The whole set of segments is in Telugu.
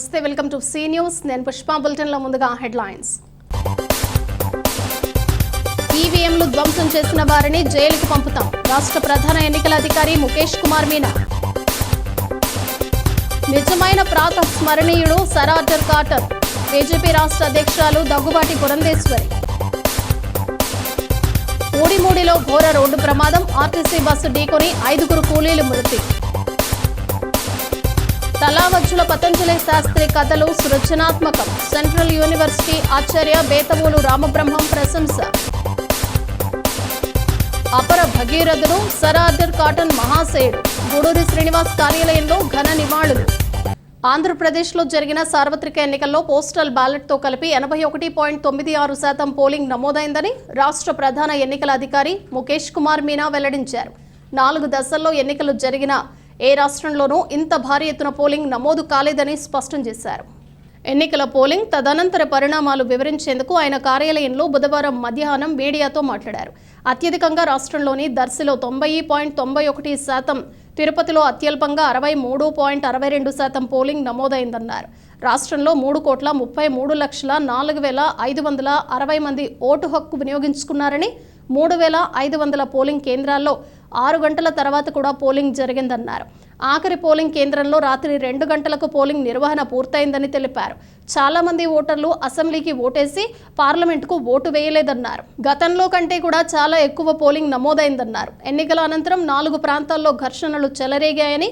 నమస్తే, వెల్కమ్ టు సి న్యూస్. నేను పుష్ప. బులెటిన్లో ముందుగా హెడ్లైన్స్. ఈవీఎంలు ధ్వంసం చేసిన వారిని జైలుకు పంపుతాం. రాష్ట్ర ప్రధాన ఎన్నికల అధికారి ముఖేష్ కుమార్ మీనా. నిజమైన ప్రాతస్మరణీయుడు సర్ ఆర్థర్ కాటన్. బీజేపీ రాష్ట్ర అధ్యక్షురాలు దగ్గుబాటి పురంధేశ్వరి. ఊడిమూడిలో ఘోర రోడ్డు ప్రమాదం. ఆర్టీసీ బస్సు ఢీకొని 5 కూలీలు మృతి. తలావజ్జుల పతంజలి శాస్త్రి కథలు సృజనాత్మకం. సెంట్రల్ యూనివర్సిటీ ఆచార్య బేతవోలు రామబ్రహ్మం ప్రశంస. అపర భగీరథుడు సర్ ఆర్థర్ కాటన్ మహాశయుడు. గూడూరి శ్రీనివాస్ కార్యాలయంలో ఘన నివాళులు. ఆంధ్రప్రదేశ్లో జరిగిన సార్వత్రిక ఎన్నికల్లో పోస్టల్ బ్యాలెట్తో కలిపి 81.96% పోలింగ్ నమోదైందని రాష్ట్ర ప్రధాన ఎన్నికల అధికారి ముఖేష్ కుమార్ మీనా వెల్లడించారు. 4 దశల్లో ఎన్నికలు జరిగిన ఏ రాష్ట్రంలోనూ ఇంత భారీ ఎత్తున పోలింగ్ నమోదు కాలేదని స్పష్టం చేశారు. ఎన్నికల పోలింగ్ తదనంతర పరిణామాలు వివరించేందుకు ఆయన కార్యాలయంలో బుధవారం మధ్యాహ్నం మీడియాతో మాట్లాడారు. అత్యధికంగా రాష్ట్రంలోని దర్శిలో 90.91%, తిరుపతిలో అత్యల్పంగా 63.62% పోలింగ్ నమోదైందన్నారు. రాష్ట్రంలో 3,33,04,560 మంది ఓటు హక్కు వినియోగించుకున్నారని, 3,500 పోలింగ్ కేంద్రాల్లో 6 గంటల తర్వాత కూడా పోలింగ్ జరిగిందన్నారు. ఆఖరి పోలింగ్ కేంద్రంలో రాత్రి 2 గంటలకు పోలింగ్ నిర్వహణ పూర్తయిందని తెలిపారు. చాలా మంది ఓటర్లు అసెంబ్లీకి ఓటేసి పార్లమెంటుకు ఓటు వేయలేదన్నారు. గతంలో కంటే కూడా చాలా ఎక్కువ పోలింగ్ నమోదైందన్నారు. ఎన్నికల అనంతరం 4 ప్రాంతాల్లో ఘర్షణలు చెలరేగాయని,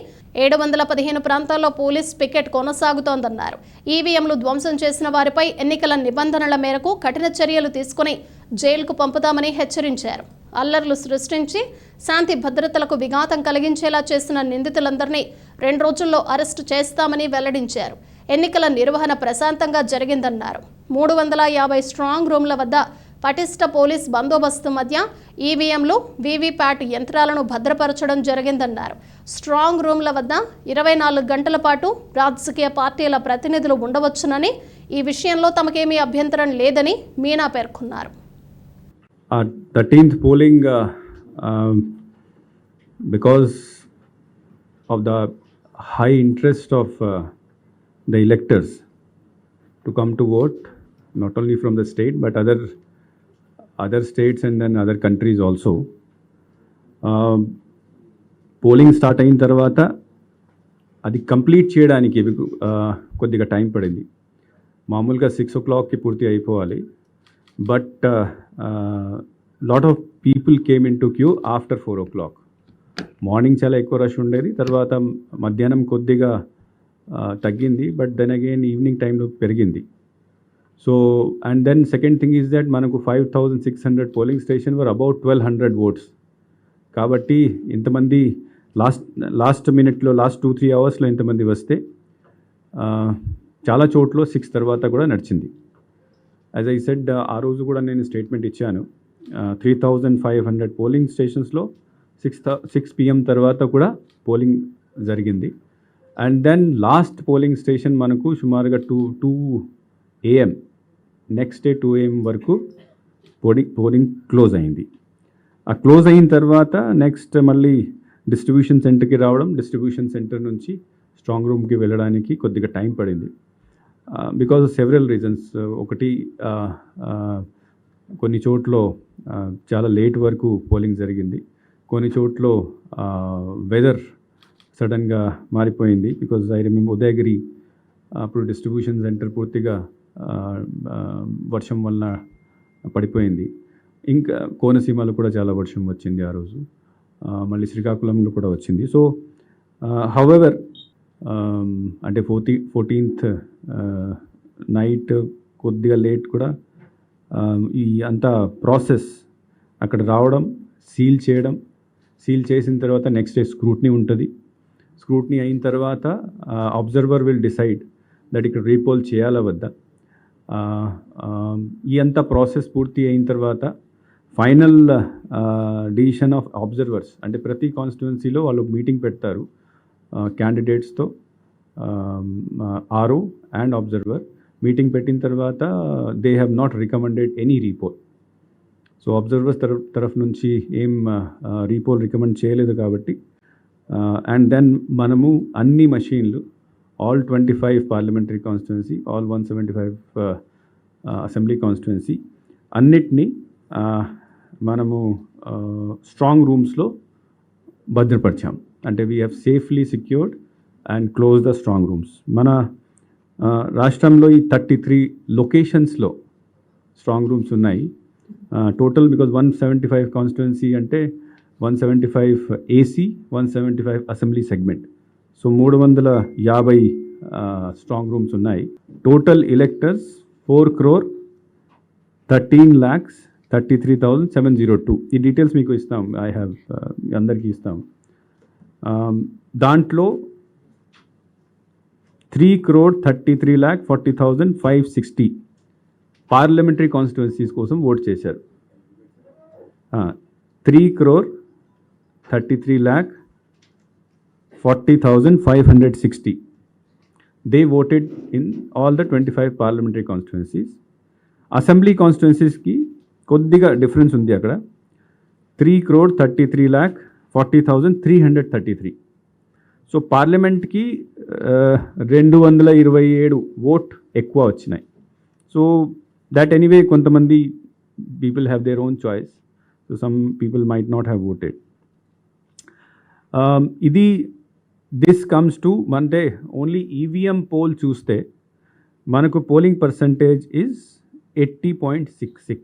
715 ప్రాంతాల్లో పోలీస్ పికెట్ కొనసాగుతోందన్నారు. ఈవీఎంలు ధ్వంసం చేసిన వారిపై ఎన్నికల నిబంధనల మేరకు కఠిన చర్యలు తీసుకుని జైలుకు పంపుతామని హెచ్చరించారు. అల్లర్లు సృష్టించి శాంతి భద్రతలకు విఘాతం కలిగించేలా చేసిన నిందితులందరినీ 2 రోజుల్లో అరెస్టు చేస్తామని వెల్లడించారు. ఎన్నికల నిర్వహణ ప్రశాంతంగా జరిగిందన్నారు. 350 స్ట్రాంగ్ రూమ్ల వద్ద పటిష్ట పోలీస్ బందోబస్తు మధ్య ఈవీఎంలు, వీవీప్యాట్ యంత్రాలను భద్రపరచడం జరిగిందన్నారు. స్ట్రాంగ్ రూమ్ల వద్ద 24 గంటల పాటు రాజకీయ పార్టీల ప్రతినిధులు ఉండవచ్చునని, ఈ విషయంలో తమకేమీ అభ్యంతరం లేదని మీనా పేర్కొన్నారు. 13th polling, because of the high interest of the electors to come to vote, not only from the state but other states and then other countries also. Polling start అయిన తర్వాత అది కంప్లీట్ చేయడానికి కొద్దిగా టైం పడింది. మామూలుగా 6 o'clockకి పూర్తి అయిపోవాలి. But lot of people came in to queue after 4 o'clock. Morning చాలా ఎక్కువ రష్ ఉండేది, తర్వాత మధ్యాహ్నం కొద్దిగా తగ్గింది, బట్ దెన్ అగైన్ ఈవినింగ్ టైంలో పెరిగింది. So and then second thing is that మనకు 5,600 polling station were about 1,200 votes. కాబట్టి ఇంతమంది లాస్ట్ మినిట్లో, లాస్ట్ 2-3 అవర్స్లో ఇంతమంది వస్తే చాలా చోట్ల 6 తర్వాత కూడా నడిచింది. యాజ్ ఐ సెడ్, ఆ రోజు కూడా నేను స్టేట్మెంట్ ఇచ్చాను. 3,500 పోలింగ్ స్టేషన్స్లో 6 PM తర్వాత కూడా పోలింగ్ జరిగింది. And then last polling station మనకు సుమారుగా 2 AM, నెక్స్ట్ డే 2 AM వరకు పోలింగ్ క్లోజ్ అయింది. ఆ క్లోజ్ అయిన తర్వాత నెక్స్ట్ మళ్ళీ డిస్ట్రిబ్యూషన్ సెంటర్కి రావడం, డిస్ట్రిబ్యూషన్ సెంటర్ నుంచి స్ట్రాంగ్ రూమ్కి వెళ్ళడానికి కొద్దిగా టైం పడింది. Because of several reasons. ఒకటి, కొన్ని చోట్ల చాలా లేట్ వరకు పోలింగ్ జరిగింది. కొన్ని చోట్ల వెదర్ సడన్గా మారిపోయింది. బికాజ్ ఐ రిమెంబర్ ఉదయగిరి అప్పుడు డిస్ట్రిబ్యూషన్ సెంటర్ పూర్తిగా వర్షం వల్ల పడిపోయింది. ఇంకా కోనసీమలో కూడా చాలా వర్షం వచ్చింది ఆ రోజు. మళ్ళీ శ్రీకాకుళంలో కూడా వచ్చింది. సో హౌఎవర్, అంటే 14th నైట్ కొద్దిగా లేట్ కూడా ఈ అంతా ప్రాసెస్ అక్కడ రావడం, సీల్ చేయడం, సీల్ చేసిన తర్వాత నెక్స్ట్ డే స్క్రూట్నీ ఉంటుంది. స్క్రూట్నీ అయిన తర్వాత అబ్జర్వర్ విల్ డిసైడ్ దట్ ఇక్కడ రీపోల్ చేయాలా వద్దా. ఈ అంతా ప్రాసెస్ పూర్తి అయిన తర్వాత ఫైనల్ డిసిషన్ ఆఫ్ అబ్జర్వర్స్, అంటే ప్రతి కాన్స్టిట్యుయెన్సీలో వాళ్ళు మీటింగ్ పెడతారు క్యాండిడేట్స్తో, ఆర్ఓ అండ్ అబ్జర్వర్. మీటింగ్ పెట్టిన తర్వాత they have not recommended any repoll. So observers తరఫు నుంచి ఏం రీపోల్ రికమెండ్ చేయలేదు కాబట్టి, అండ్ దెన్ మనము అన్ని మషీన్లు all 25 parliamentary constituency, all 175 assembly constituency అన్నిటినీ మనము స్ట్రాంగ్ రూమ్స్లో భద్రపరిచాం. అంటే we have safely secured and close the strong rooms. మన రాష్ట్రంలో ఈ 33 లొకేషన్స్లో స్ట్రాంగ్ రూమ్స్ ఉన్నాయి. టోటల్ బికాజ్ 175 కాన్స్టిట్యుయెన్సీ అంటే 175 AC, 175 assembly segment. So 350 strong rooms ఉన్నాయి. Total electors 4,13,33,702. ఈ డీటెయిల్స్ మీకు ఇస్తాం, ఐ హ్యావ్ అందరికీ ఇస్తాం. దాంట్లో 3,33,40,560 పార్లమెంటరీ కాన్స్టిట్యుయెన్సీస్ కోసం ఓట్ చేశారు. 3,33,40,560 they voted in all the 25 parliamentary constituencies. Assembly కాన్స్టిట్యుయెన్సీస్కి కొద్దిగా డిఫరెన్స్ ఉంది. అక్కడ 3,33,40,333. సో పార్లమెంట్కి 227 ఓట్ ఎక్కువ వచ్చినాయి. సో దట్ ఎనీవే కొంతమంది people have their own choice. So some people might not have voted. ఇది దిస్ కమ్స్ టు అంటే ఓన్లీ ఈవీఎం పోల్ చూస్తే మనకు polling percentage is 80.66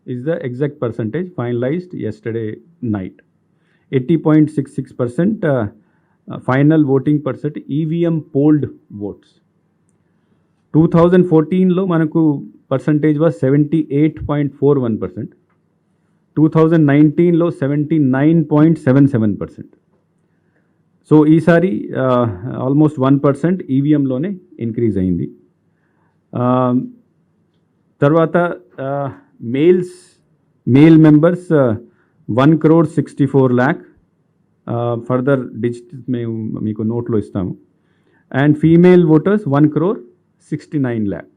is the exact percentage finalized yesterday night. 80.66% final voting percent EVM polled votes. 2014లో మనకు పర్సంటేజ్ వాజ్ 78.41%. 2019లో 79.77%. సో ఈసారి ఆల్మోస్ట్ 1% ఈవీఎంలోనే ఇంక్రీజ్ అయింది. తర్వాత మేల్ మెంబర్స్ 1,64,00,000. ఫర్దర్ డిజిట్స్ మేము మీకు నోట్లో ఇస్తాము. And female voters 1,69,00,000.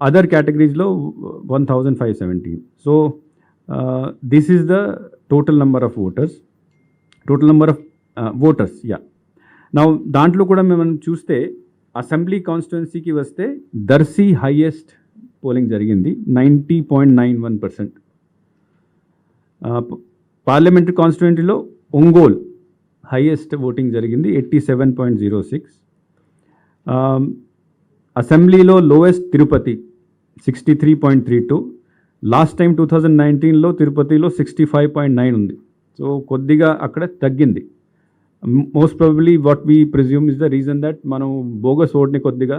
అదర్ కేటగిరీస్లో 1,517. So this is the total number of voters. నా దాంట్లో కూడా మనం చూస్తే అసెంబ్లీ కాన్స్టిట్యుయెన్సీకి వస్తే దర్శి హైయెస్ట్ పోలింగ్ జరిగింది, 90.91%. పార్లమెంటరీ కాన్స్టిట్యుయెన్సీలో ఒంగోల్ హైయెస్ట్ ఓటింగ్ జరిగింది, 87.06. అసెంబ్లీలో లోయెస్ట్ తిరుపతి 63.32. లాస్ట్ టైం 2019లో తిరుపతిలో 65.9 ఉంది. సో కొద్దిగా అక్కడ తగ్గింది. Most probably what we presume is the reason that మనం బోగస్ ఓట్ని కొద్దిగా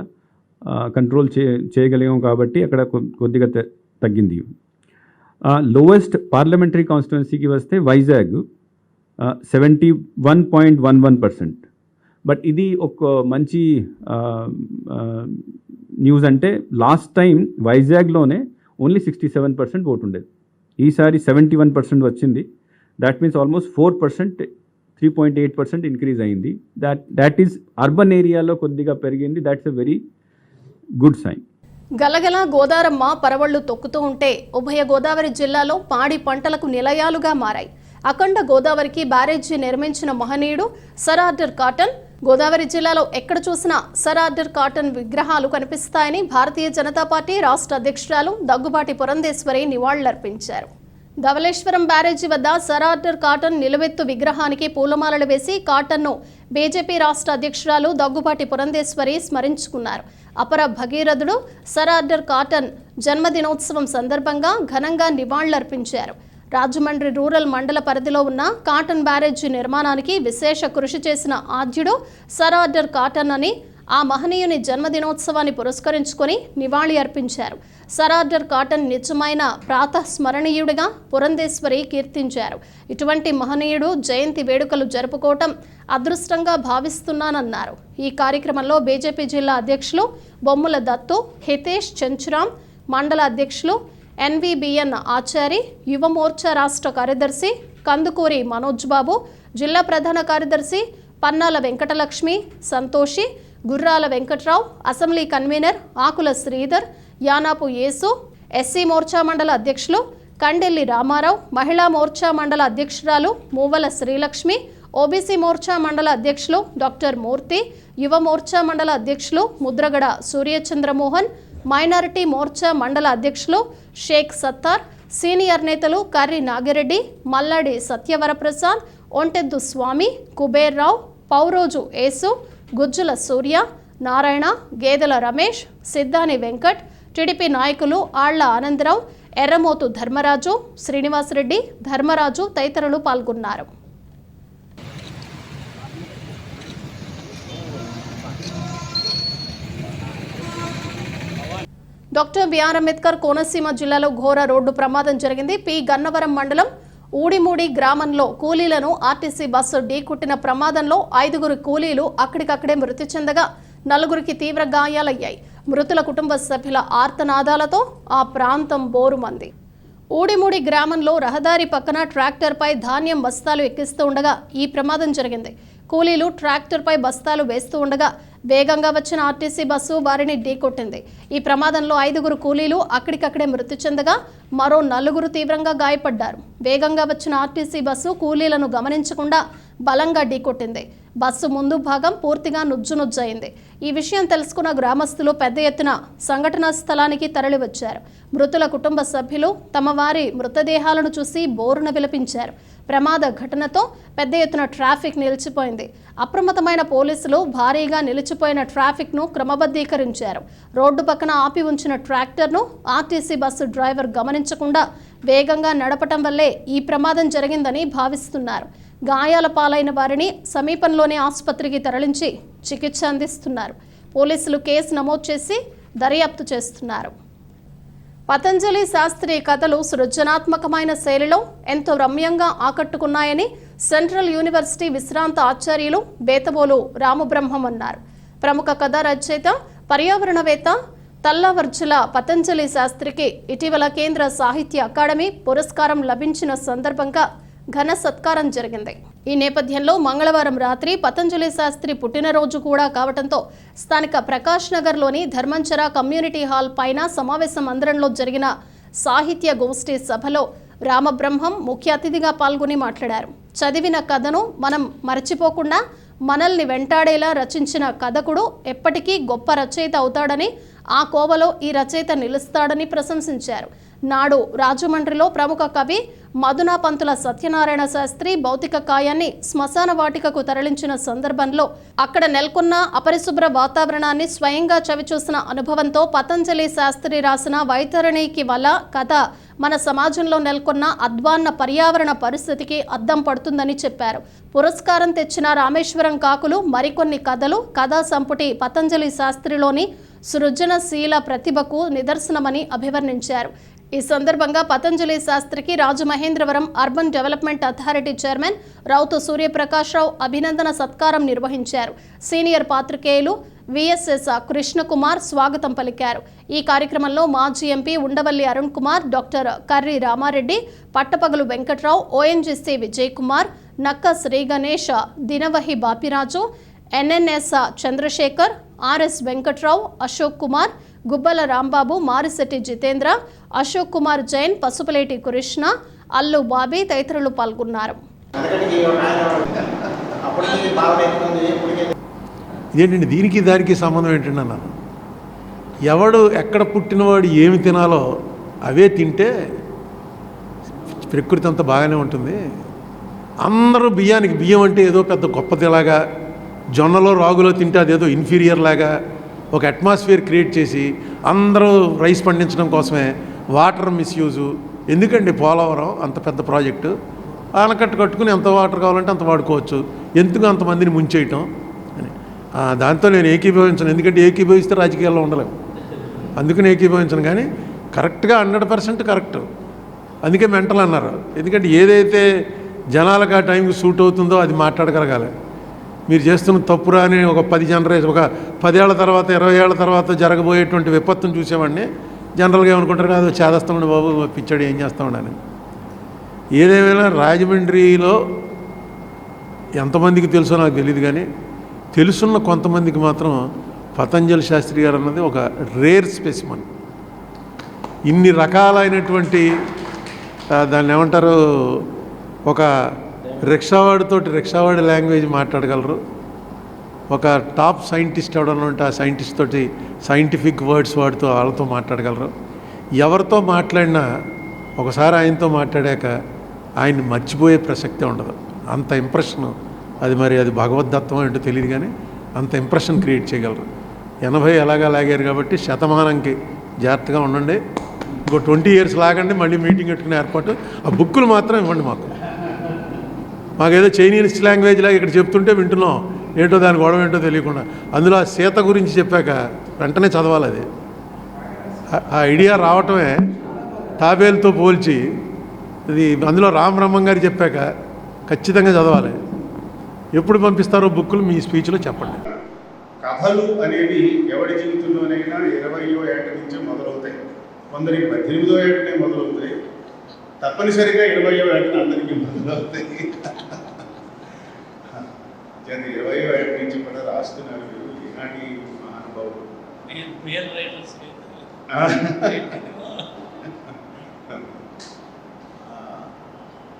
కంట్రోల్ చేయగలిగాం కాబట్టి అక్కడ కొద్దిగా తగ్గింది. లోవెస్ట్ పార్లమెంటరీ కాన్స్టిట్యుయెన్సీకి వస్తే వైజాగ్ 71.11%. బట్ ఇది ఒక మంచి న్యూస్. అంటే లాస్ట్ టైం వైజాగ్లోనే ఓన్లీ 67% ఓటు ఉండేది, ఈసారి 71% వచ్చింది. దాట్ మీన్స్ ఆల్మోస్ట్ 4%, 3.8% ఇంక్రీజ్ అయింది. దాట్ ఈస్ అర్బన్ ఏరియాలో కొద్దిగా పెరిగింది. That's a very good sign. గలగల గోదారమ్మ పరవళ్లు తొక్కుతూ ఉంటే ఉభయ గోదావరి జిల్లాలో పాడి పంటలకు నిలయాలుగా మారాయి. అఖండ గోదావరికి బ్యారేజీ నిర్మించిన మహనీయుడు సర్ ఆర్డర్ కాటన్. గోదావరి జిల్లాలో ఎక్కడ చూసినా సర్ ఆర్డర్ కాటన్ విగ్రహాలు కనిపిస్తాయని భారతీయ జనతా పార్టీ రాష్ట్ర అధ్యక్షురాలు దగ్గుబాటి పురంధేశ్వరి నివాళులర్పించారు. ధవళేశ్వరం బ్యారేజీ వద్ద సర్ ఆర్డర్ కాటన్ నిలువెత్తు విగ్రహానికి పూలమాలలు వేసి కాటన్ను బీజేపీ రాష్ట్ర అధ్యక్షురాలు దగ్గుబాటి పురంధేశ్వరి స్మరించుకున్నారు. అపర భగీరథుడు సర్ ఆర్డర్ కాటన్ జన్మదినోత్సవం సందర్భంగా ఘనంగా నివాళులర్పించారు. రాజమండ్రి రూరల్ మండల పరిధిలో ఉన్న కాటన్ బ్యారేజీ నిర్మాణానికి విశేష కృషి చేసిన ఆద్యుడు సర్ ఆర్డర్ కాటన్ అని ఆ మహనీయుని జన్మదినోత్సవాన్ని పురస్కరించుకొని నివాళి అర్పించారు. సర్ ఆర్డర్ కాటన్ నిజమైన ప్రాతస్మరణీయుడిగా పురంధేశ్వరి కీర్తించారు. ఇటువంటి మహనీయుడు జయంతి వేడుకలు జరుపుకోవటం అదృష్టంగా భావిస్తున్నానన్నారు. ఈ కార్యక్రమంలో బీజేపీ జిల్లా అధ్యక్షులు బొమ్ముల దత్తు, హితేష్ చెంచురాం, మండల అధ్యక్షులు ఎన్వీబీఎన్ ఆచారి, యువ మోర్చా రాష్ట్ర కార్యదర్శి కందుకూరి మనోజ్ బాబు, జిల్లా ప్రధాన కార్యదర్శి పన్నాల వెంకటలక్ష్మి, సంతోషి, గుర్రాల వెంకట్రావు, అసెంబ్లీ కన్వీనర్ ఆకుల శ్రీధర్, యానాపు యేసు, ఎస్సీ మోర్చా మండల అధ్యక్షులు కండెల్లి రామారావు, మహిళా మోర్చా మండల అధ్యక్షురాలు మూవల శ్రీలక్ష్మి, ఓబీసీ మోర్చా మండల అధ్యక్షులు డాక్టర్ మూర్తి, యువ మోర్చా మండల అధ్యక్షులు ముద్రగడ సూర్యచంద్రమోహన్, మైనారిటీ మోర్చా మండల అధ్యక్షులు షేక్ సత్తార్, సీనియర్ నేతలు కర్రి నాగిరెడ్డి, మల్లాడి సత్యవరప్రసాద్, ఒంటెద్దు స్వామి, కుబేర్రావు, పౌరోజు యేసు, గుజ్జుల సూర్య, నారాయణ, గేదెల రమేష్, సిద్ధాని వెంకట్, టీడీపీ నాయకులు ఆళ్ల ఆనందరావు, ఎర్రమోతు ధర్మరాజు, శ్రీనివాసరెడ్డి, ధర్మరాజు తదితరులు పాల్గొన్నారు. డాక్టర్ బిఆర్ అంబేద్కర్ కోనసీమ జిల్లాలో ఘోర రోడ్డు ప్రమాదం జరిగింది. పి గన్నవరం మండలం ఊడిమూడి గ్రామంలో కూలీలను ఆర్టీసీ బస్సు ఢీకొట్టిన ప్రమాదంలో 5 కూలీలు అక్కడికక్కడే మృతి చెందగా 4 తీవ్ర గాయాలయ్యాయి. మృతుల కుటుంబ సభ్యుల ఆర్తనాదాలతో ఆ ప్రాంతం బోరుమంది. ఊడిమూడి గ్రామంలో రహదారి పక్కన ట్రాక్టర్పై ధాన్యం బస్తాలు ఎక్కిస్తూ ఉండగా ఈ ప్రమాదం జరిగింది. కూలీలు ట్రాక్టర్పై బస్తాలు వేస్తూ ఉండగా వేగంగా వచ్చిన ఆర్టీసీ బస్సు వారిని ఢీకొట్టింది. ఈ ప్రమాదంలో 5 కూలీలు అక్కడికక్కడే మృతి చెందగా మరో 4 తీవ్రంగా గాయపడ్డారు. వేగంగా వచ్చిన ఆర్టీసీ బస్సు కూలీలను గమనించకుండా బలంగా ఢీకొట్టింది. బస్సు ముందు భాగం పూర్తిగా నుజ్జునుజ్జయింది. ఈ విషయం తెలుసుకున్న గ్రామస్తులు పెద్ద ఎత్తున సంఘటనా స్థలానికి తరలివచ్చారు. మృతుల కుటుంబ సభ్యులు తమ వారి మృతదేహాలను చూసి బోరున విలపించారు. ప్రమాద ఘటనతో పెద్ద ఎత్తున ట్రాఫిక్ నిలిచిపోయింది. అప్రమత్తమైన పోలీసులు భారీగా నిలిచిపోయిన ట్రాఫిక్ను క్రమబద్ధీకరించారు. రోడ్డు పక్కన ఆపి ఉంచిన ట్రాక్టర్ను ఆర్టీసీ బస్సు డ్రైవర్ గమనించకుండా వేగంగా నడపటం వల్లే ఈ ప్రమాదం జరిగిందని భావిస్తున్నారు. గాయాల పాలైన వారిని సమీపంలోని ఆసుపత్రికి తరలించి చికిత్స అందిస్తున్నారు. పోలీసులు కేసు నమోదు చేసి దర్యాప్తు చేస్తున్నారు. పతంజలి శాస్త్రి కథలు సృజనాత్మకమైన శైలిలో ఎంతో రమ్యంగా ఆకట్టుకున్నాయని సెంట్రల్ యూనివర్సిటీ విశ్రాంత ఆచార్యులు బేతబోలు రామబ్రహ్మం అన్నారు. ప్రముఖ కథా రచయిత, పర్యావరణవేత్త తల్లవర్జుల పతంజలి శాస్త్రికి ఇటీవల కేంద్ర సాహిత్య అకాడమీ పురస్కారం లభించిన సందర్భంగా ఘన సత్కారం జరిగింది. ఈ నేపథ్యంలో మంగళవారం రాత్రి పతంజలి శాస్త్రి పుట్టినరోజు కూడా కావడంతో స్థానిక ప్రకాష్ నగర్లోని ధర్మంచర కమ్యూనిటీ హాల్ పైన సమావేశ మందిరంలో జరిగిన సాహిత్య గోష్ఠి సభలో రామబ్రహ్మం ముఖ్య అతిథిగా పాల్గొని మాట్లాడారు. చదివిన కథను మనం మరచిపోకుండా మనల్ని వెంటాడేలా రచించిన కథకుడు ఎప్పటికీ గొప్ప రచయిత అవుతాడని, ఆ కోవలో ఈ రచయిత నిలుస్తాడని ప్రశంసించారు. నాడు రాజమండ్రిలో ప్రముఖ కవి మధునాపంతుల సత్యనారాయణ శాస్త్రి భౌతిక కాయాన్ని శ్మశాన వాటికకు తరలించిన సందర్భంలో అక్కడ నెలకొన్న అపరిశుభ్ర వాతావరణాన్ని స్వయంగా చవిచూసిన అనుభవంతో పతంజలి శాస్త్రి రాసిన వైతరణికి వల్ల కథ మన సమాజంలో నెలకొన్న అధ్వాన్న పర్యావరణ పరిస్థితికి అద్దం పడుతుందని చెప్పారు. పురస్కారం తెచ్చిన రామేశ్వరం కాకులు మరికొన్ని కథలు, కథా సంపుటి పతంజలి శాస్త్రిలోని సృజనశీల ప్రతిభకు నిదర్శనమని అభివర్ణించారు. ఈ సందర్భంగా పతంజలి శాస్త్రికి Rajamahendravaram urban development authority chairman Rautu Suryaprakashrao అభినందన సత్కారం నిర్వహించారు. సీనియర్ పాత్రికేయులు విఎస్ఎస్ కృష్ణకుమార్ స్వాగతం పలికారు. ఈ కార్యక్రమంలో మాజీ ఎంపీ ఉండవల్లి అరుణ్ కుమార్, డాక్టర్ కర్రి రామారెడ్డి, పట్టపగలు వెంకట్రావు, ఓఎన్జీసీ విజయ్ కుమార్, నక్క శ్రీ గణేష్, దినవహి బాపిరాజు, ఎన్ఎన్ఎస్ చంద్రశేఖర్, ఆర్ఎస్ వెంకట్రావు, అశోక్ కుమార్, గుబ్బల రాంబాబు, మారిశెట్టి జితేంద్ర, అశోక్ కుమార్ జైన్, పసుపులేటి కృష్ణ, అల్లు బాబీ తదితరులు పాల్గొన్నారు. ఇదేంటండి, దీనికి దానికి సంబంధం ఏంటండి అన్నాను. ఎవడు ఎక్కడ పుట్టినవాడు ఏమి తినాలో అవే తింటే ప్రకృతి అంతా బాగానే ఉంటుంది. అందరూ బియ్యం అంటే ఏదో పెద్ద గొప్పదిలాగా, జొన్నలో రాగులో తింటే అదేదో ఇన్ఫీరియర్ లాగా ఒక అట్మాస్ఫియర్ క్రియేట్ చేసి అందరూ రైస్ పండించడం కోసమే వాటర్ మిస్యూజు. ఎందుకండి పోలవరం అంత పెద్ద ప్రాజెక్టు, ఆనకట్టు కట్టుకుని ఎంత వాటర్ కావాలంటే అంత వాడుకోవచ్చు, ఎందుకు అంతమందిని ముంచేయటం అని. దాంతో నేను ఏకీభవించను, ఎందుకంటే ఏకీభవిస్తే రాజకీయాల్లో ఉండలేము, అందుకని ఏకీభవించను. కానీ కరెక్ట్గా 100% కరెక్ట్. అందుకే మెంటల్ అన్నారు. ఎందుకంటే ఏదైతే జనాలకు ఆ టైంకి సూట్ అవుతుందో అది మాట్లాడగలగాలి. మీరు చేస్తున్న తప్పురా అని ఒక 10 ఏళ్ల తర్వాత 20 ఏళ్ల తర్వాత జరగబోయేటువంటి విపత్తును చూసేవాడిని జనరల్గా ఏమనుకుంటారు, అది చేదస్తామండి బాబు, పిచ్చాడు, ఏం చేస్తామని. ఏదేమైనా రాజమండ్రిలో ఎంతమందికి తెలుసో నాకు తెలియదు, కానీ తెలుసున్న కొంతమందికి మాత్రం పతంజలి శాస్త్రి గారు అన్నది ఒక రేర్ స్పెసిమన్. ఇన్ని రకాలైనటువంటి దాన్ని ఏమంటారు, ఒక రిక్షావాడి లాంగ్వేజ్ మాట్లాడగలరు. ఒక టాప్ సైంటిస్ట్ ఎవడన్నా ఉంటే ఆ సైంటిస్ట్ తోటి సైంటిఫిక్ వర్డ్స్ వాడుతూ వాళ్ళతో మాట్లాడగలరు. ఎవరితో మాట్లాడినా ఒకసారి ఆయనతో మాట్లాడాక ఆయన్ని మర్చిపోయే ప్రసక్తే ఉండదు. అంత ఇంప్రెషన్ అది. మరి అది భగవద్దత్వం ఏంటో తెలియదు కానీ అంత ఇంప్రెషన్ క్రియేట్ చేయగలరు. 80 ఎలాగా లాగారు కాబట్టి శతమానంకి జాగ్రత్తగా ఉండండి. ఇంకో 20 years లాగండి, మళ్ళీ మీటింగ్ పెట్టుకునే ఏర్పాటు. ఆ బుక్కులు మాత్రం ఇవ్వండి మాకేదో చైనీస్ లాంగ్వేజ్ లాగా ఇక్కడ చెప్తుంటే వింటున్నాం, ఏంటో దాని గొడవ ఏంటో తెలియకుండా. అందులో ఆ సీత గురించి చెప్పాక వెంటనే చదవాలి. అది ఆ ఐడియా రావటమే తాబేలుతో పోల్చి ఇది. అందులో రామబ్రహ్మం గారు చెప్పాక ఖచ్చితంగా చదవాలి. ఎప్పుడు పంపిస్తారో బుక్కులు మీ స్పీచ్లో చెప్పండి. కథలు అనేవి ఎవరి జీవితంలోనైనా 20వ ఏట నుంచే మొదలవుతాయి. కొందరికి 18వ ఏటనే మొదలవుతాయి. తప్పనిసరిగా 20వ ఏటన అందరికీ మొదలవుతాయి. 20వ ఏట నుంచి కూడా రాస్తున్నారు మీరు ఈనాటి మహానుభావులు.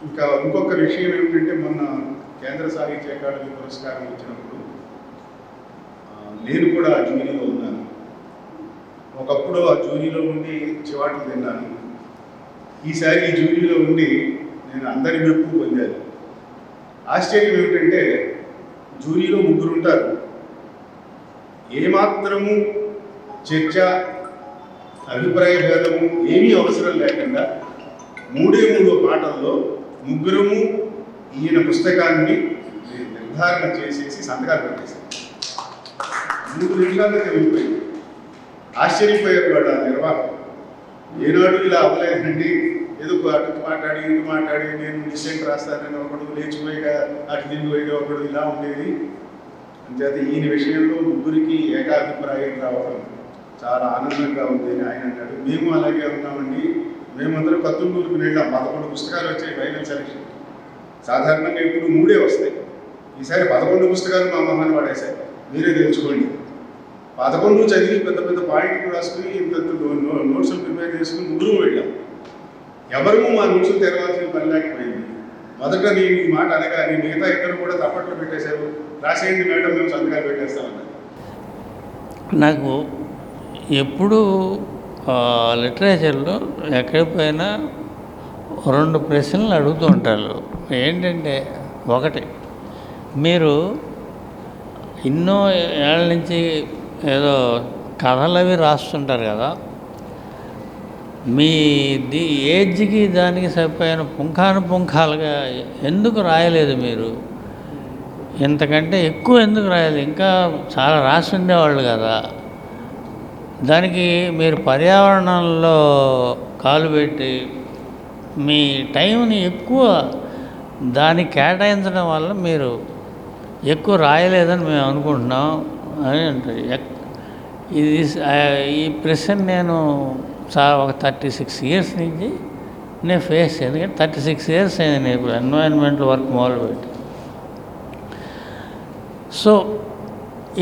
ఇంకా ఇంకొక విషయం ఏమిటంటే, మొన్న కేంద్ర సాహిత్య అకాడమీ పురస్కారం ఇచ్చినప్పుడు నేను కూడా ఆ జూరీలో ఉన్నాను. ఒకప్పుడు ఆ జూరీలో ఉండి చివాట్లు తిన్నాను. ఈసారి ఈ జూరీలో ఉండి నేను అందరి మెప్పు పొందాను. ఆశ్చర్యం ఏమిటంటే, జూరీలో 3 ఉంటారు. ఏమాత్రము చర్చ, అభిప్రాయ భేదము ఏమీ అవసరం లేకుండా 3 మాటల్లో 3 ఈయన పుస్తకాన్ని నిర్ధారణ చేసేసి సంతకాలు పెట్టేశారు. 3 నిమిషాల్లో తెలిగిపోయింది. ఆశ్చర్యపోయారు వాడు ఆ నిర్వాహం. ఏనాడు ఇలా అవ్వలేదండి, ఏదో అటు మాట్లాడి ఇటు మాట్లాడి నేను డిసెంట్ రాస్తానని ఒకడు లేచిపోయిగా అటు తిరిగిపోయిగా ఒకడు ఇలా ఉండేది. అంచేత ఈయన విషయంలో 3కి ఏకాభిప్రాయం రావడం చాలా ఆనందంగా ఉంది అని ఆయన అన్నాడు. మేము అలాగే ఉన్నామండి. మేమందరం కత్తులూరుకు వెళ్ళాం. 11 పుస్తకాలు వచ్చాయి ఫైనల్ సెలక్షన్. సాధారణంగా ఇప్పుడు 3 వస్తాయి. ఈసారి 11 పుస్తకాలు మా మొహాన్ని పడేశారు. మీరే తెలుసుకోండి. 11 చదివి పెద్ద పెద్ద పాయింట్లు రాసుకుని ఇంత నోట్స్లు ప్రిపేర్ చేసుకుని 3 వెళ్ళాం. ఎవరూ మా నోట్స్లు తెరవాల్సిన పని లేకపోయింది. మొదట నేను ఈ మాట అనగానే మిగతా ఇద్దరు కూడా తప్పట్లు పెట్టేశారు. రాసేయండి మేడం, మేము సంతకాలు పెట్టేస్తామన్నారు. నాకు ఎప్పుడు లిటరేచర్లో ఎక్కడికి పోయినా 2 ప్రశ్నలు అడుగుతూ ఉంటారు. ఏంటంటే, ఒకటి, మీరు ఎన్నో ఏళ్ళ నుంచి ఏదో కథలు అవి రాస్తుంటారు కదా, మీ ఏజ్కి దానికి సరిపోయిన పుంఖాలుగా ఎందుకు రాయలేదు మీరు? ఇంతకంటే ఎక్కువ ఎందుకు రాయలేదు? ఇంకా చాలా రాసి ఉండేవాళ్ళు కదా. దానికి మీరు పర్యావరణంలో కాలు పెట్టి మీ టైంని ఎక్కువ దానికి కేటాయించడం వల్ల మీరు ఎక్కువ రాయలేదని మేము అనుకుంటున్నాం అని అంటారు. ఈ ప్రశ్న నేను ఒక 36 years నుంచి నేను ఫేస్ చేయాలి. ఎందుకంటే 36 years అయింది నేను ఇప్పుడు ఎన్వైరన్మెంటల్ వర్క్ మొదలుపెట్టి. సో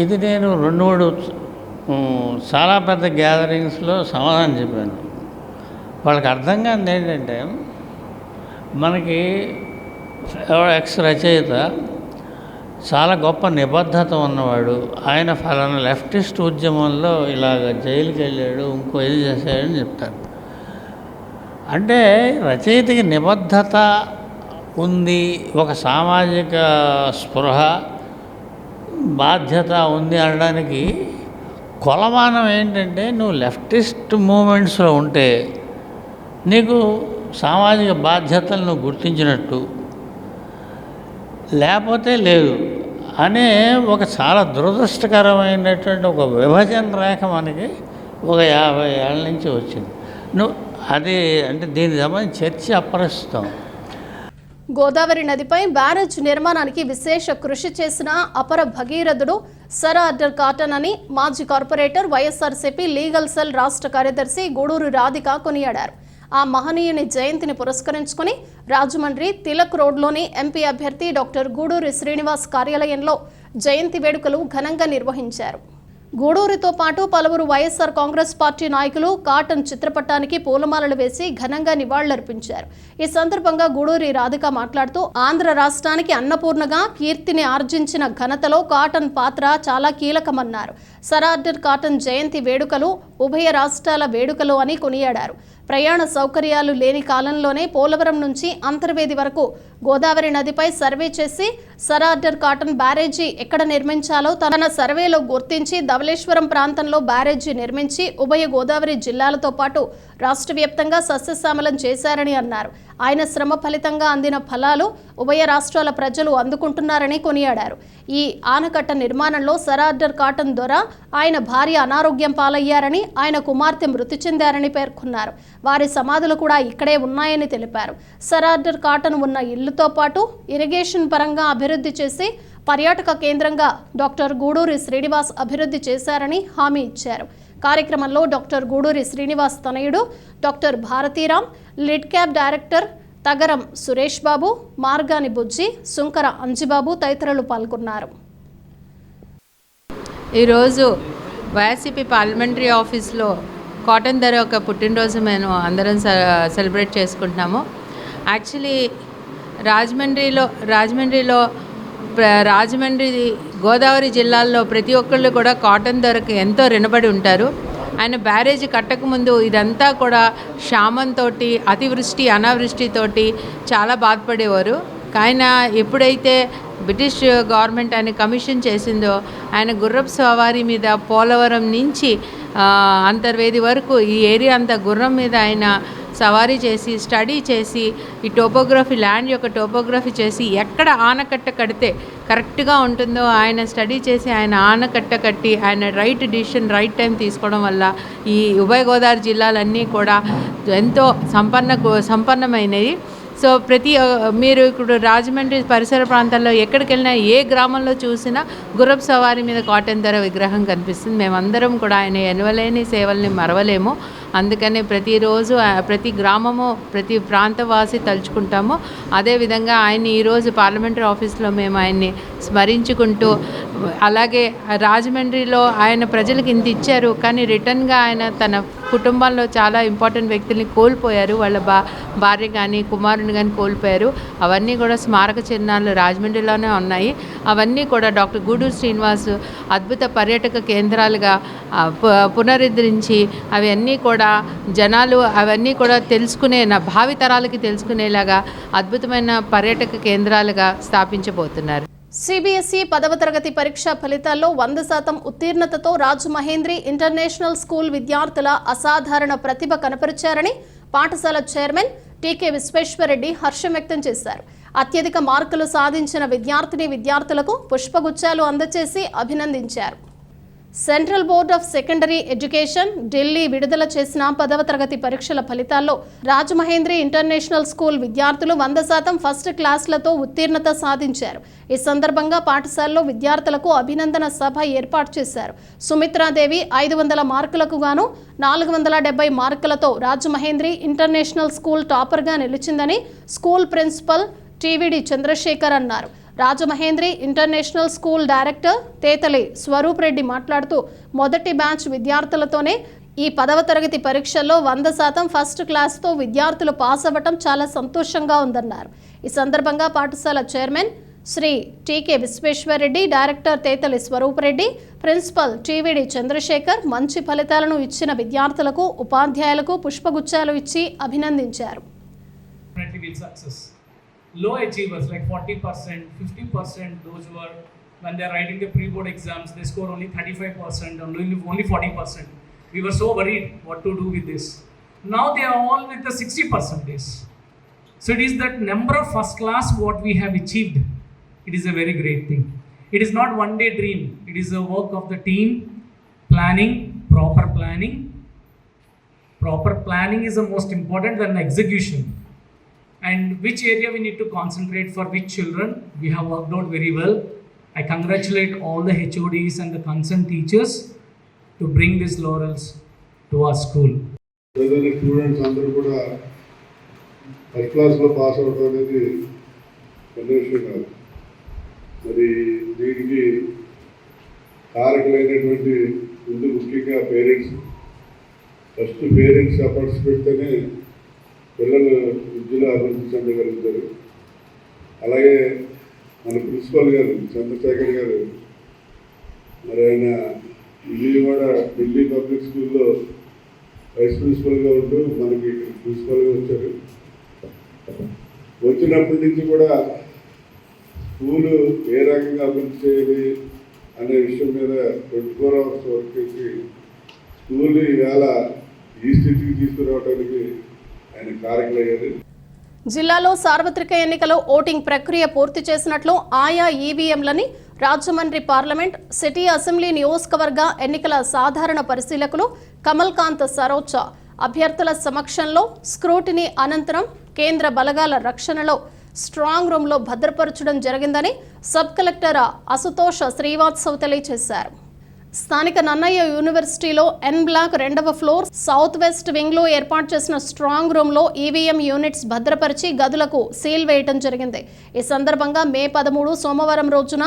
ఇది నేను 2-3 చాలా పెద్ద గ్యాదరింగ్స్లో సమాధానం చెప్పాను. వాళ్ళకి అర్థం కానిది ఏంటంటే, మనకి ఎక్స్ రచయిత చాలా గొప్ప నిబద్ధత ఉన్నవాడు, ఆయన ఫలానా లెఫ్టిస్ట్ ఉద్యమంలో ఇలాగ జైలుకి వెళ్ళాడు, ఇంకో ఇది చేశాడని చెప్తారు. అంటే రచయితకి నిబద్ధత ఉంది, ఒక సామాజిక స్పృహ, బాధ్యత ఉంది అనడానికి కొలమానం ఏంటంటే, నువ్వు లెఫ్టిస్ట్ మూమెంట్స్లో ఉంటే నీకు సామాజిక బాధ్యతలు నువ్వు గుర్తించినట్టు, లేకపోతే లేదు అనే ఒక చాలా దురదృష్టకరమైనటువంటి ఒక విభజన రేఖ మనకి ఒక 50 ఏళ్ళ నుంచి వచ్చింది. అది అంటే దీనికి సంబంధించి చర్చ అప్రస్తుతం. గోదావరి నదిపై బ్యారేజ్ నిర్మాణానికి విశేష కృషి చేసిన అపర భగీరథుడు సర్ ఆర్డర్ కాటన్ అని మాజీ కార్పొరేటర్, వైఎస్ఆర్సీపీ లీగల్ సెల్ రాష్ట్ర కార్యదర్శి గూడూరు రాధిక కొనియాడారు. ఆ మహనీయుని జయంతిని పురస్కరించుకుని రాజమండ్రి తిలక్ రోడ్లోని ఎంపీ అభ్యర్థి డాక్టర్ గూడూరి శ్రీనివాస్ కార్యాలయంలో జయంతి వేడుకలు ఘనంగా నిర్వహించారు. గూడూరుతో పాటు పలువురు వైఎస్ఆర్ కాంగ్రెస్ పార్టీ నాయకులు కాటన్ చిత్రపటానికి పూలమాలలు వేసి ఘనంగా నివాళులర్పించారు. ఈ సందర్భంగా గూడూరి రాధిక మాట్లాడుతూ ఆంధ్ర రాష్ట్రానికి అన్నపూర్ణగా కీర్తిని ఆర్జించిన ఘనతలో కాటన్ పాత్ర చాలా కీలకమన్నారు. సర్ ఆర్డర్ కాటన్ జయంతి వేడుకలు ఉభయ రాష్ట్రాల వేడుకలు అని కొనియాడారు. ప్రయాణ సౌకర్యాలు లేని కాలంలోనే పోలవరం నుంచి అంతర్వేది వరకు గోదావరి నదిపై సర్వే చేసి సర్ ఆర్డర్ కాటన్ బ్యారేజీ ఎక్కడ నిర్మించాలో తన సర్వేలో గుర్తించి ధవళేశ్వరం ప్రాంతంలో బ్యారేజీ నిర్మించి ఉభయ గోదావరి జిల్లాలతో పాటు రాష్ట్ర వ్యాప్తంగా సస్యశ్యామలం చేశారని అన్నారు. ఆయన శ్రమ ఫలితంగా అందిన ఫలాలు ఉభయ రాష్ట్రాల ప్రజలు అందుకుంటున్నారని కొనియాడారు. ఈ ఆనకట్ట నిర్మాణంలో సర్ ఆర్డర్ కాటన్ ద్వారా ఆయన భార్య అనారోగ్యం పాలయ్యారని, ఆయన కుమార్తె మృతి చెందారని పేర్కొన్నారు. వారి సమాధులు కూడా ఇక్కడే ఉన్నాయని తెలిపారు. సర్ ఆర్డర్ కాటన్ ఉన్న ఇళ్లతో పాటు ఇరిగేషన్ పరంగా అభివృద్ధి చేసి పర్యాటక కేంద్రంగా డాక్టర్ గూడూరి శ్రీనివాస్ అభివృద్ధి చేశారని హామీ ఇచ్చారు. కార్యక్రమంలో డాక్టర్ గూడూరి శ్రీనివాస్ తనయుడు doctor Bharatiram, LIDCAP director Tagaram Suresh Babu, Margani Bujji, Sunkara Anjibabu తదితరులు పాల్గొన్నారు. ఈరోజు వైఎస్సీపీ పార్లమెంటరీ ఆఫీస్లో కాటన్ ధర ఒక పుట్టినరోజు మేము అందరం సెలబ్రేట్ చేసుకుంటున్నాము. యాక్చువల్లీ రాజమండ్రి గోదావరి జిల్లాల్లో ప్రతి ఒక్కళ్ళు కూడా కాటన్ ధరకు ఎంతో రుణపడి ఉంటారు. ఆయన బ్యారేజీ కట్టకముందు ఇదంతా కూడా క్షామంతో, అతివృష్టి అనావృష్టితోటి చాలా బాధపడేవారు. ఆయన ఎప్పుడైతే బ్రిటిష్ గవర్నమెంట్ ఆయన కమిషన్ చేసిందో, ఆయన గుర్రపు సవారీ మీద పోలవరం నుంచి అంతర్వేది వరకు ఈ ఏరియా అంతా గుర్రం మీద ఆయన సవారీ చేసి స్టడీ చేసి ఈ టోపోగ్రఫీ ల్యాండ్ యొక్క టోపోగ్రఫీ చేసి ఎక్కడ ఆనకట్ట కడితే కరెక్ట్గా ఉంటుందో ఆయన స్టడీ చేసి ఆయన ఆనకట్ట కట్టి ఆయన రైట్ డిసిషన్ రైట్ టైం తీసుకోవడం వల్ల ఈ ఉభయ గోదావరి జిల్లాలన్నీ కూడా ఎంతో సంపన్నమైనవి. సో మీరు ఇప్పుడు రాజమండ్రి పరిసర ప్రాంతాల్లో ఎక్కడికి వెళ్ళినా ఏ గ్రామంలో చూసినా గుర్రపు సవారీ మీద కాటన్ ధర విగ్రహం కనిపిస్తుంది. మేమందరం కూడా ఆయన ఎనవలేని సేవల్ని మరవలేము. అందుకని ప్రతిరోజు ప్రతి గ్రామము ప్రతి ప్రాంతవాసి తలుచుకుంటాము. అదేవిధంగా ఆయన ఈరోజు పార్లమెంటరీ ఆఫీస్లో మేము ఆయన్ని స్మరించుకుంటూ, అలాగే రాజమండ్రిలో ఆయన ప్రజలకు ఇంత ఇచ్చారు కానీ రిటర్న్గా ఆయన తన కుటుంబంలో చాలా ఇంపార్టెంట్ వ్యక్తుల్ని కోల్పోయారు. వాళ్ళ భార్య కానీ కుమారుని కానీ కోల్పోయారు. అవన్నీ కూడా స్మారక చిహ్నాలు రాజమండ్రిలోనే ఉన్నాయి. అవన్నీ కూడా డాక్టర్ గూడూరి శ్రీనివాస్ అద్భుత పర్యాటక కేంద్రాలుగా పునరుద్ధరించి అవన్నీ కూడా జనాలు అవన్నీ కూడా భావితరాలకి తెలుసుకునేలాగా అద్భుతమైన పర్యాటక కేంద్రాలుగా స్థాపించబోతున్నారు. సిబిఎస్ఈ 10వ తరగతి పరీక్షా ఫలితాల్లో 100% ఉత్తీర్ణతతో రాజమహేంద్రి ఇంటర్నేషనల్ స్కూల్ విద్యార్థుల అసాధారణ ప్రతిభ కనపరిచారని పాఠశాల చైర్మన్ టీకే విశ్వేశ్వరరెడ్డి హర్షం వ్యక్తం చేశారు. అత్యధిక మార్కులు సాధించిన విద్యార్థులకు పుష్పగుచ్చాలు అందజేసి అభినందించారు. Central board of secondary education Delhi విడుదల చేసిన 10వ తరగతి పరీక్షల ఫలితాల్లో రాజమహేంద్రి ఇంటర్నేషనల్ స్కూల్ విద్యార్థులు 100% ఫస్ట్ క్లాసులతో ఉత్తీర్ణత సాధించారు. ఈ సందర్భంగా పాఠశాలలో విద్యార్థులకు అభినందన సభ ఏర్పాటు చేశారు. సుమిత్రాదేవి 500 మార్కులకు గాను 470 మార్కులతో రాజమహేంద్రి ఇంటర్నేషనల్ స్కూల్ టాపర్గా నిలిచిందని స్కూల్ ప్రిన్సిపల్ టీవీడి చంద్రశేఖర్ అన్నారు. Rajamahendri international school director Tetali Swaroop Reddy మాట్లాడుతూ మొదటి బ్యాచ్ విద్యార్థులతోనే ఈ 10వ తరగతి పరీక్షల్లో 100% ఫస్ట్ క్లాస్తో విద్యార్థులు పాస్ అవ్వటం చాలా సంతోషంగా ఉందన్నారు. ఈ సందర్భంగా పాఠశాల చైర్మన్ శ్రీ టీకే Vishweshwar Reddy, director Tetali Swaroop Reddy, principal TVD Chandrasekhar మంచి ఫలితాలను ఇచ్చిన విద్యార్థులకు ఉపాధ్యాయులకు పుష్పగుచ్చాలు ఇచ్చి అభినందించారు. Low achievers like 40%, 50%, those who are when they are writing the pre-board exams, they score only 35% or only 40%. We were so worried what to do with this. Now they are all with the 60%. So it is that number of first class what we have achieved. It is a very great thing. It is not one day dream. It is a work of the team, planning, proper planning. Proper planning is the most important than execution. And which area we need to concentrate for which children, we have worked out very well. I congratulate all the HODs and the concerned teachers to bring these laurels to our school. Students అందరూ కూడా ఫస్ట్ క్లాస్లో పాస్ అవడం అనేది పెద్ద విషయం కాదు. మరి దీనికి కారకులైనటువంటి ముందు ముఖ్యంగా పేరెంట్స్. ఫస్ట్ పేరెంట్స్ ఎఫర్ట్స్ పెడితేనే పిల్లలు విద్యలో అభివృద్ధి చెందగలుగుతారు. అలాగే మన ప్రిన్సిపల్ గారు చంద్రశేఖర్ గారు, మరి ఆయన విజయవాడ ఢిల్లీ పబ్లిక్ స్కూల్లో వైస్ ప్రిన్సిపల్గా ఉంటూ మనకి ప్రిన్సిపల్గా వచ్చారు. వచ్చినప్పటి నుంచి కూడా స్కూలు ఏ రకంగా అభివృద్ధి చేయాలి అనే విషయం మీద 24 hours వర్క్ చేసి స్కూల్ని ఈవేళ ఈ స్థితికి తీసుకురావడానికి ఆయన కారకులయ్యారు. జిల్లాలో సార్వత్రిక ఎన్నికలో ఓటింగ్ ప్రక్రియ పూర్తి చేసినట్లు ఆయా ఈవీఎంలని రాజమండ్రి పార్లమెంట్, సిటీ అసెంబ్లీ నియోజకవర్గ ఎన్నికల సాధారణ పరిశీలకులు కమల్కాంత్ సరోజా అభ్యర్థుల సమక్షంలో స్క్రూటినీ అనంతరం కేంద్ర బలగాల రక్షణలో స్ట్రాంగ్ రూమ్లో భద్రపరచడం జరిగిందని సబ్ కలెక్టర్ అశుతోష్ శ్రీవాత్సవ్ తెలియజేశారు. స్థానిక నన్నయ్య యూనివర్సిటీలో ఎన్ బ్లాక్ 2వ ఫ్లోర్ సౌత్ వెస్ట్ వింగ్లో ఏర్పాటు చేసిన స్ట్రాంగ్ రూమ్లో ఈవీఎం యూనిట్స్ భద్రపరిచి గదులకు సీల్ వేయడం జరిగింది. ఈ సందర్భంగా మే 13 సోమవారం రోజున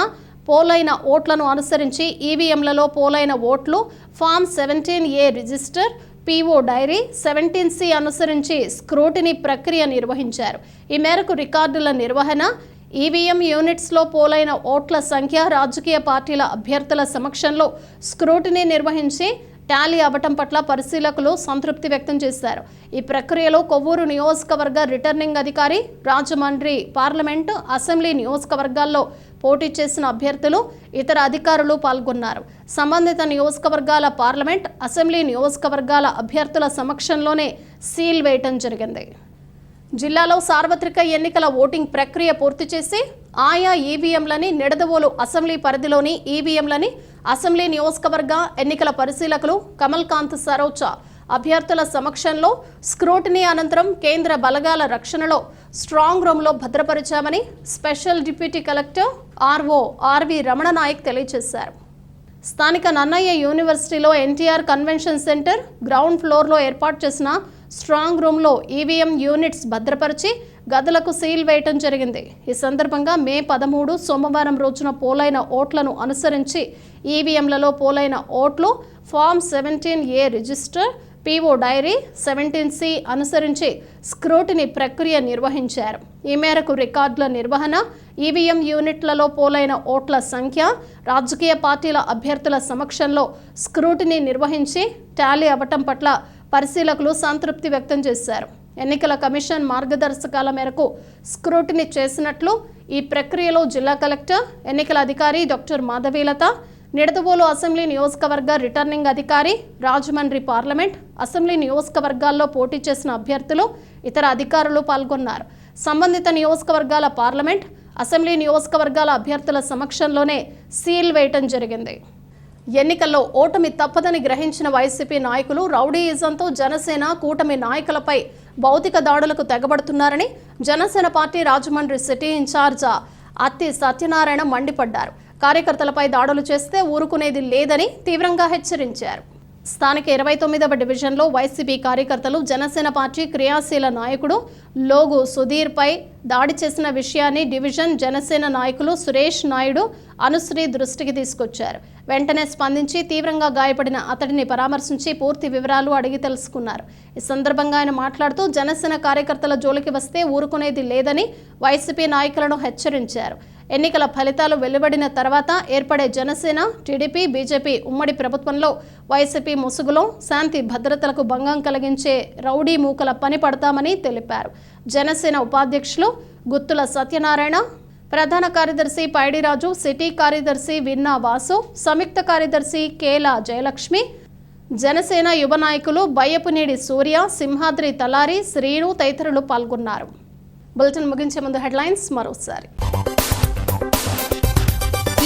పోలైన ఓట్లను అనుసరించి ఈవీఎంలలో పోలైన ఓట్లు form 17A register, PO dairy, 17C అనుసరించి స్క్రూటినీ ప్రక్రియ నిర్వహించారు. ఈ మేరకు రికార్డుల నిర్వహణ, ఈవీఎం యూనిట్స్లో పోలైన ఓట్ల సంఖ్య, రాజకీయ పార్టీల అభ్యర్థుల సమక్షంలో స్క్రూటినీ నిర్వహించి టాలీ అవ్వటం పట్ల పరిశీలకులు సంతృప్తి వ్యక్తం చేశారు. ఈ ప్రక్రియలో కొవ్వూరు నియోజకవర్గ రిటర్నింగ్ అధికారి, రాజమండ్రి పార్లమెంటు, అసెంబ్లీ నియోజకవర్గాల్లో పోటీ చేసిన అభ్యర్థులు, ఇతర అధికారులు పాల్గొన్నారు. సంబంధిత నియోజకవర్గాల పార్లమెంట్, అసెంబ్లీ నియోజకవర్గాల అభ్యర్థుల సమక్షంలోనే సీల్ వేయటం జరిగింది. జిల్లాలో సార్వత్రిక ఎన్నికల ఓటింగ్ ప్రక్రియ పూర్తి చేసి ఆయా ఈవీఎంలని, నిడదవోలు అసెంబ్లీ పరిధిలోని ఈవీఎంలని అసెంబ్లీ నియోజకవర్గ ఎన్నికల పరిశీలకులు కమల్కాంత్ సరోజా అభ్యర్థుల సమక్షంలో స్క్రూటినీ అనంతరం కేంద్ర బలగాల రక్షణలో స్ట్రాంగ్ రూమ్లో భద్రపరిచామని special deputy collector RO RV Ramana Naik తెలియజేశారు. స్థానిక నన్నయ్య యూనివర్సిటీలో ఎన్టీఆర్ కన్వెన్షన్ సెంటర్ గ్రౌండ్ ఫ్లోర్లో ఏర్పాటు చేసిన స్ట్రాంగ్ రూమ్లో ఈవీఎం యూనిట్స్ భద్రపరిచి గదులకు సీల్ వేయటం జరిగింది. ఈ సందర్భంగా మే 13 సోమవారం రోజున పోలైన ఓట్లను అనుసరించి ఈవీఎంలలో పోలైన ఓట్లు form 17A register, PO dairy, 17C అనుసరించి స్క్రూటినీ ప్రక్రియ నిర్వహించారు. ఈ మేరకు రికార్డుల నిర్వహణ, ఈవీఎం యూనిట్లలో పోలైన ఓట్ల సంఖ్య, రాజకీయ పార్టీల అభ్యర్థుల సమక్షంలో స్క్రూటినీ నిర్వహించి టాలీ అవ్వటం పట్ల పరిశీలకులు సంతృప్తి వ్యక్తం చేశారు. ఎన్నికల కమిషన్ మార్గదర్శకాల మేరకు స్క్రూటినీ చేసినట్లు ఈ ప్రక్రియలో జిల్లా కలెక్టర్, ఎన్నికల అధికారి డాక్టర్ మాధవీలత, నిడదవోలు అసెంబ్లీ నియోజకవర్గ రిటర్నింగ్ అధికారి, రాజమండ్రి పార్లమెంట్, అసెంబ్లీ నియోజకవర్గాల్లో పోటీ చేసిన అభ్యర్థులు, ఇతర అధికారులు పాల్గొన్నారు. సంబంధిత నియోజకవర్గాల పార్లమెంట్, అసెంబ్లీ నియోజకవర్గాల అభ్యర్థుల సమక్షంలోనే సీల్ వేయటం జరిగింది. ఎన్నికల్లో ఓటమి తప్పదని గ్రహించిన వైసీపీ నాయకులు రౌడీయిజంతో జనసేన, కూటమి నాయకులపై భౌతిక దాడులకు తెగబడుతున్నారని Janasena party Rajahmundry city in charge Atti Satyanarayana మండిపడ్డారు. కార్యకర్తలపై దాడులు చేస్తే ఊరుకునేది లేదని తీవ్రంగా హెచ్చరించారు. స్థానిక 29వ డివిజన్లో వైసీపీ కార్యకర్తలు జనసేన పార్టీ క్రియాశీల నాయకుడు లోగు సుధీర్పై దాడి చేసిన విషయాన్ని డివిజన్ జనసేన నాయకులు సురేష్ నాయుడు, అనుశ్రీ దృష్టికి తీసుకొచ్చారు. వెంటనే స్పందించి తీవ్రంగా గాయపడిన అతడిని పరామర్శించి పూర్తి వివరాలు అడిగి తెలుసుకున్నారు. ఈ సందర్భంగా ఆయన మాట్లాడుతూ జనసేన కార్యకర్తల జోలికి వస్తే ఊరుకునేది లేదని వైసీపీ నాయకులను హెచ్చరించారు. ఎన్నికల ఫలితాలు వెలువడిన తర్వాత ఏర్పడే జనసేన, టీడీపీ, బీజేపీ ఉమ్మడి ప్రభుత్వంలో వైసీపీ ముసుగులో శాంతి భద్రతలకు భంగం కలిగించే రౌడీ మూకల పని పడతామని తెలిపారు. జనసేన ఉపాధ్యక్షులు గుత్తుల సత్యనారాయణ, ప్రధాన కార్యదర్శి పైడిరాజు, సిటీ కార్యదర్శి విన్నా వాసు, సంయుక్త కార్యదర్శి కేలా జయలక్ష్మి, జనసేన యువ నాయకులు బయ్యపునేడి సూర్య, సింహాద్రి తలారి, శ్రీను తదితరులు పాల్గొన్నారు. బులెటిన్ ముగించే ముందు హెడ్లైన్స్ మరోసారి.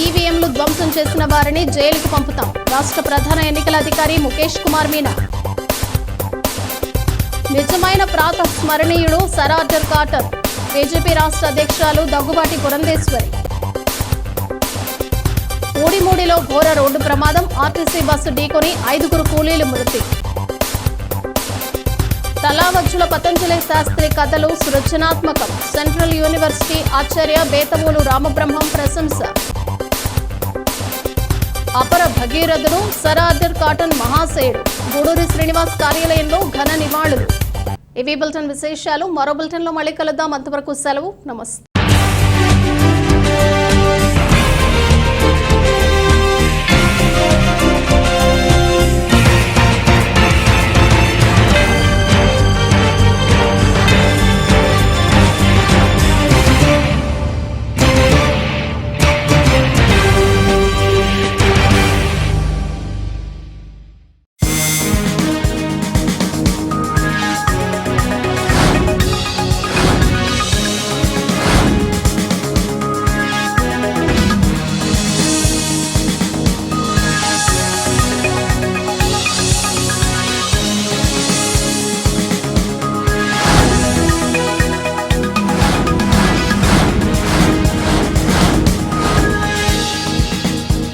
ఈవీఎంలు ధ్వంసం చేసిన వారిని జైలుకు పంపుతాం, రాష్ట్ర ప్రధాన ఎన్నికల అధికారి ముఖేష్ కుమార్ మీనా. నిజమైన ప్రాతస్మరణీయుడు సర్ ఆర్డర్ కాటర్, బీజేపీ రాష్ట్ర అధ్యక్షురాలు దగ్గుబాటి పురంధేశ్వరి. ఊడిమూడిలో ఘోర రోడ్డు ప్రమాదం, ఆర్టీసీ బస్సు ఢీకొని 5 కూలీలు మృతి. తలావజ్జుల పతంజలి శాస్త్రి కథలు సృజనాత్మకం, సెంట్రల్ యూనివర్సిటీ ఆచార్య బేతవోలు రామబ్రహ్మం ప్రశంస. అపర భగీరథుడు సర్ ఆర్థర్ కాటన్ మహాశయుడు గూడూరి శ్రీనివాస్ కార్యాలయంలో ఘన నివాళులు. ఇవి బులెటిన్ విశేషాలు. మరో బులెటిన్లో మళ్ళీ కలుద్దాం. అంతవరకు సెలవు. నమస్తే.